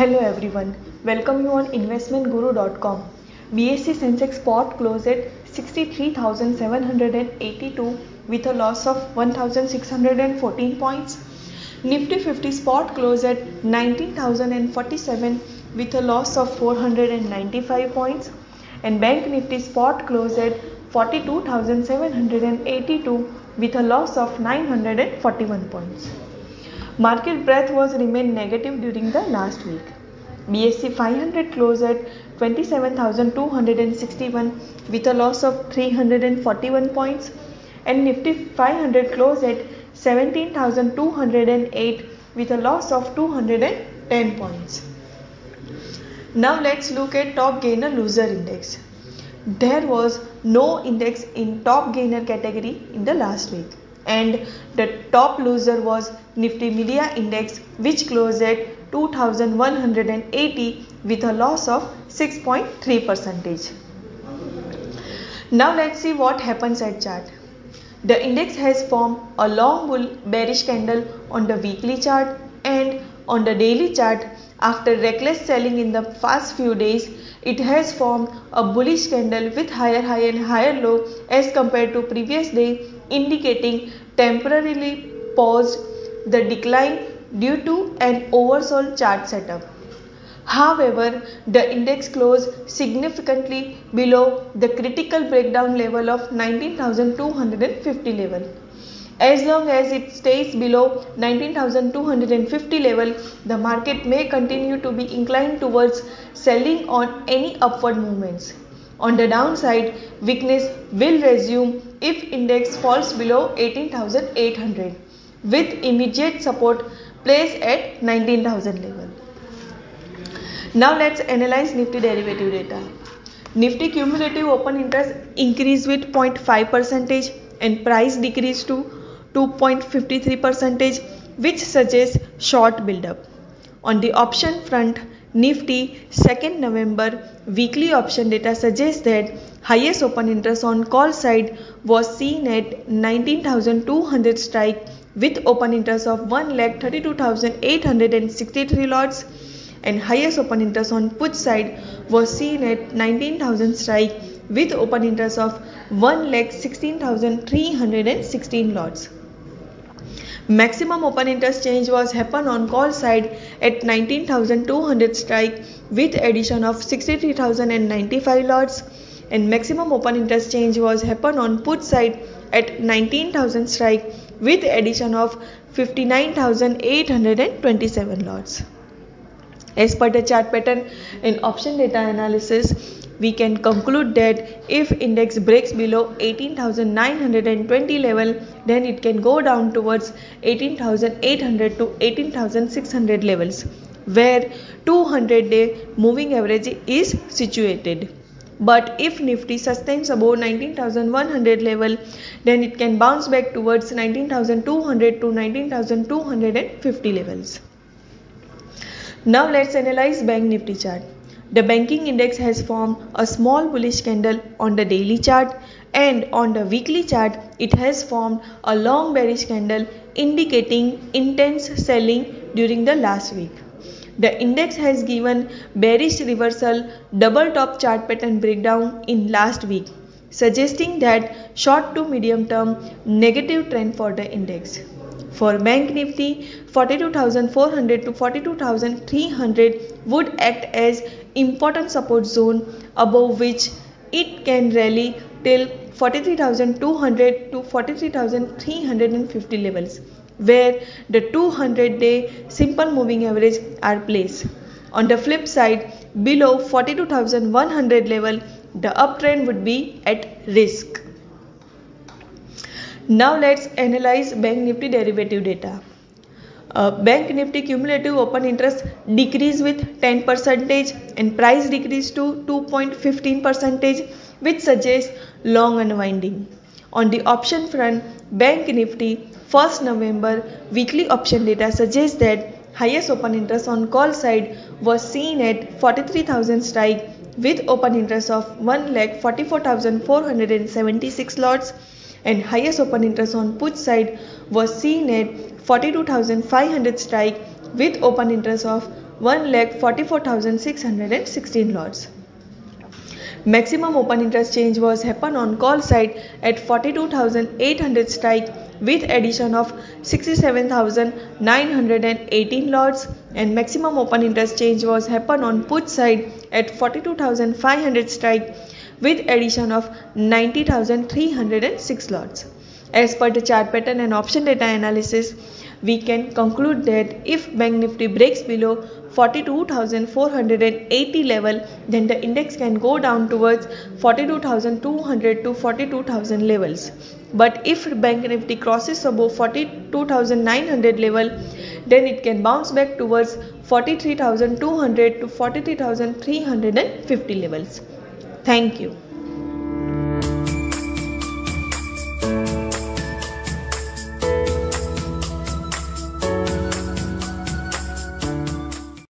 Hello everyone, welcome you on investmentguru.com. BSE Sensex spot closed at 63,782 with a loss of 1,614 points. Nifty 50 spot closed at 19,047 with a loss of 495 points. And Bank Nifty spot closed at 42,782 with a loss of 941 points. Market breadth was remained negative during the last week. BSE 500 closed at 27,261 with a loss of 341 points, and Nifty 500 closed at 17,208 with a loss of 210 points. Now let's look at top gainer loser index. There was no index in top gainer category in the last week, and the top loser was Nifty Media Index, which closed at 2,180 with a loss of 6.3%. Now let's see what happens at chart. The index has formed a long bull bearish candle on the weekly chart, and on the daily chart, after reckless selling in the past few days, it has formed a bullish candle with higher high and higher low as compared to previous day, indicating temporarily paused the decline due to an oversold chart setup. However, the index closed significantly below the critical breakdown level of 19,250 level. As long as it stays below 19,250 level, the market may continue to be inclined towards selling on any upward movements. On the downside, weakness will resume if index falls below 18,800, with immediate support placed at 19,000 level. Now let's analyze Nifty derivative data. Nifty cumulative open interest increased with 0.5% and price decreased to 2.53%, which suggests short buildup. On the option front, Nifty 2nd November weekly option data suggests that highest open interest on call side was seen at 19,200 strike with open interest of 1,32,863 lots, and highest open interest on put side was seen at 19,000 strike with open interest of 1,16,316 lots. Maximum open interest change was happen on call side at 19,200 strike with addition of 63,095 lots, and maximum open interest change was happen on put side at 19,000 strike with addition of 59,827 lots. As per the chart pattern in option data analysis, we can conclude that if index breaks below 18,920 level, then it can go down towards 18,800 to 18,600 levels, where 200-day moving average is situated. But if Nifty sustains above 19,100 level, then it can bounce back towards 19,200 to 19,250 levels. Now let's analyze Bank Nifty chart. The banking index has formed a small bullish candle on the daily chart, and on the weekly chart it has formed a long bearish candle indicating intense selling during the last week. The index has given bearish reversal double top chart pattern breakdown in last week, suggesting that short to medium term negative trend for the index. For Bank Nifty, 42,400 to 42,300 would act as important support zone, above which it can rally till 43,200 to 43,350 levels, where the 200-day simple moving average are placed. On the flip side, below 42,100 level, the uptrend would be at risk. Now let's analyze Bank Nifty derivative data. Bank Nifty cumulative open interest decreased with 10% and price decreased to 2.15%, which suggests long unwinding. On the option front, Bank Nifty 1st November weekly option data suggests that highest open interest on call side was seen at 43,000 strike with open interest of 1,44,476 lots, and highest open interest on put side was seen at 42,500 strike with open interest of 1,44,616 lots. Maximum open interchange was happen on call side at 42,800 strike with addition of 67,918 lots, and maximum open interchange was happen on put side at 42,500 strike with addition of 90,306 lots. As per the chart pattern and option data analysis, we can conclude that if Bank Nifty breaks below 42,480 level, then the index can go down towards 42,200 to 42,000 levels. But if Bank Nifty crosses above 42,900 level, then it can bounce back towards 43,200 to 43,350 levels. Thank you.